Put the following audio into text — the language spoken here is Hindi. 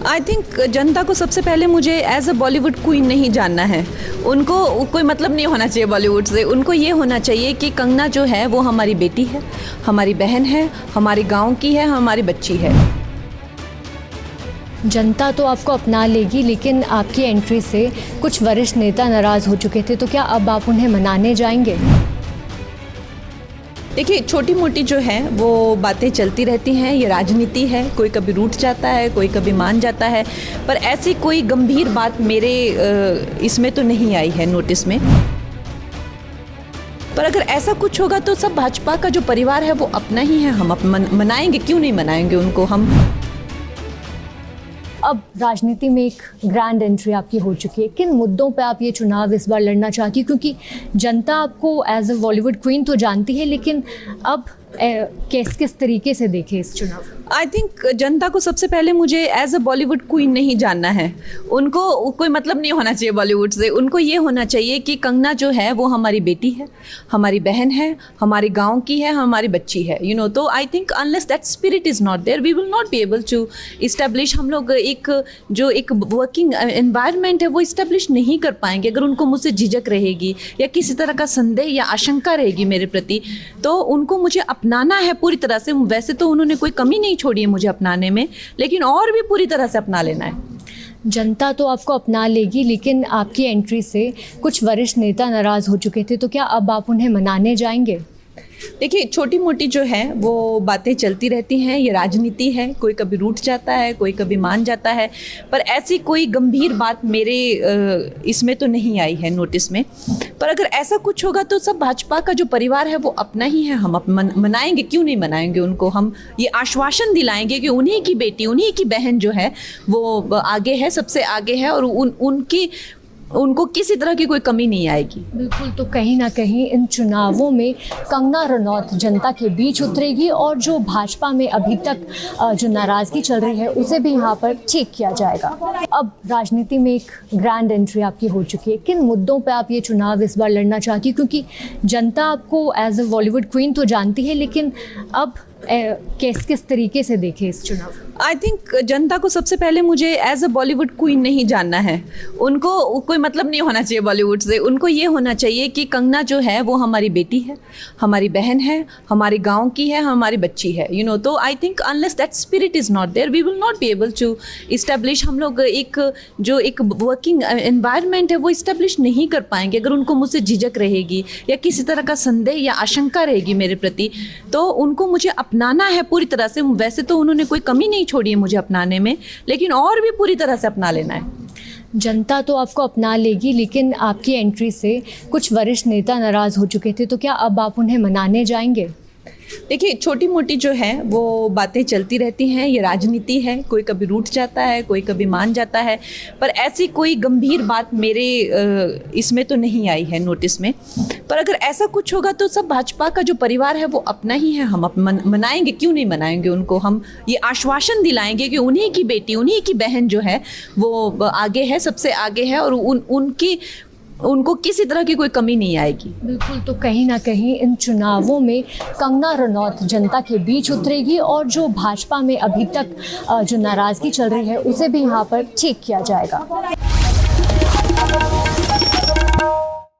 आई थिंक जनता को सबसे पहले मुझे एज अ बॉलीवुड क्वीन नहीं जानना है। उनको कोई मतलब नहीं होना चाहिए बॉलीवुड से। उनको ये होना चाहिए कि कंगना जो है वो हमारी बेटी है, हमारी बहन है, हमारे गांव की है, हमारी बच्ची है। जनता तो आपको अपना लेगी, लेकिन आपकी एंट्री से कुछ वरिष्ठ नेता नाराज़ हो चुके थे, तो क्या अब आप उन्हें मनाने जाएंगे? देखिए, छोटी मोटी जो है वो बातें चलती रहती हैं, ये राजनीति है। कोई कभी रूठ जाता है, कोई कभी मान जाता है, पर ऐसी कोई गंभीर बात मेरे इसमें तो नहीं आई है नोटिस में। पर अगर ऐसा कुछ होगा तो सब भाजपा का जो परिवार है वो अपना ही है। हम मनाएंगे, क्यों नहीं मनाएंगे उनको हम। अब राजनीति में एक ग्रैंड एंट्री आपकी हो चुकी है। किन मुद्दों पे आप ये चुनाव इस बार लड़ना चाहती है? क्योंकि जनता आपको एज अ बॉलीवुड क्वीन तो जानती है, लेकिन अब किस तरीके से देखे इस चुनाव? आई थिंक जनता को सबसे पहले मुझे एज अ बॉलीवुड क्वीन नहीं जानना है। उनको कोई मतलब नहीं होना चाहिए बॉलीवुड से। उनको ये होना चाहिए कि कंगना जो है वो हमारी बेटी है, हमारी बहन है, हमारे गांव की है, हमारी बच्ची है। तो I think unless that spirit is not there, we will not be able to establish. हम लोग एक वर्किंग एनवायरनमेंट है वो इस्टेब्लिश नहीं कर पाएंगे अगर उनको मुझसे झिझक रहेगी या किसी तरह का संदेह या आशंका रहेगी मेरे प्रति। तो उनको मुझे अपनाना है पूरी तरह से। वैसे तो उन्होंने कोई कमी नहीं छोड़ी है मुझे अपनाने में, लेकिन और भी पूरी तरह से अपना लेना है। जनता तो आपको अपना लेगी, लेकिन आपकी एंट्री से कुछ वरिष्ठ नेता नाराज़ हो चुके थे, तो क्या अब आप उन्हें मनाने जाएंगे? देखिए, छोटी मोटी जो है वो बातें चलती रहती हैं, ये राजनीति है। कोई कभी रूठ जाता है, कोई कभी मान जाता है, पर ऐसी कोई गंभीर बात मेरे इसमें तो नहीं आई है नोटिस में। पर अगर ऐसा कुछ होगा तो सब भाजपा का जो परिवार है वो अपना ही है। हम मनाएंगे, क्यों नहीं मनाएंगे उनको हम। ये आश्वासन दिलाएंगे कि उन्हीं की बेटी, उन्हीं की बहन जो है वो आगे है, सबसे आगे है, और उनको किसी तरह की कोई कमी नहीं आएगी। बिल्कुल, तो कहीं ना कहीं इन चुनावों में कंगना रनौत जनता के बीच उतरेगी, और जो भाजपा में अभी तक जो नाराज़गी चल रही है उसे भी यहाँ पर ठीक किया जाएगा। अब राजनीति में एक ग्रैंड एंट्री आपकी हो चुकी है। किन मुद्दों पे आप ये चुनाव इस बार लड़ना चाहती है? क्योंकि जनता आपको एज अ बॉलीवुड क्वीन तो जानती है, लेकिन अब किस तरीके से देखे इस चुनाव? आई थिंक जनता को सबसे पहले मुझे एज अ बॉलीवुड क्वीन नहीं जानना है। उनको कोई मतलब नहीं होना चाहिए बॉलीवुड से। उनको ये होना चाहिए कि कंगना जो है वो हमारी बेटी है, हमारी बहन है, हमारे गांव की है, हमारी बच्ची है। तो I think unless that spirit is not there, we will not be able to establish. हम लोग एक वर्किंग एनवायरनमेंट है वो इस्टेब्लिश नहीं कर पाएंगे अगर उनको मुझसे झिझक रहेगी या किसी तरह का संदेह या आशंका रहेगी मेरे प्रति। तो उनको मुझे अपनाना है पूरी तरह से। वैसे तो उन्होंने कोई कमी नहीं छोड़ी है मुझे अपनाने में, लेकिन और भी पूरी तरह से अपना लेना है। जनता तो आपको अपना लेगी, लेकिन आपकी एंट्री से कुछ वरिष्ठ नेता नाराज़ हो चुके थे, तो क्या अब आप उन्हें मनाने जाएंगे? देखिए, छोटी मोटी जो है वो बातें चलती रहती हैं, ये राजनीति है। कोई कभी रूठ जाता है, कोई कभी मान जाता है, पर ऐसी कोई गंभीर बात मेरे इसमें तो नहीं आई है नोटिस में। पर अगर ऐसा कुछ होगा तो सब भाजपा का जो परिवार है वो अपना ही है। हम मनाएंगे, क्यों नहीं मनाएंगे उनको हम। ये आश्वासन दिलाएंगे कि उन्हीं की बेटी, उन्हीं की बहन जो है वो आगे है, सबसे आगे है, और उनको किसी तरह की कोई कमी नहीं आएगी। बिल्कुल, तो कहीं ना कहीं इन चुनावों में कंगना रनौत जनता के बीच उतरेगी, और जो भाजपा में अभी तक जो नाराज़गी चल रही है उसे भी यहाँ पर ठीक किया जाएगा।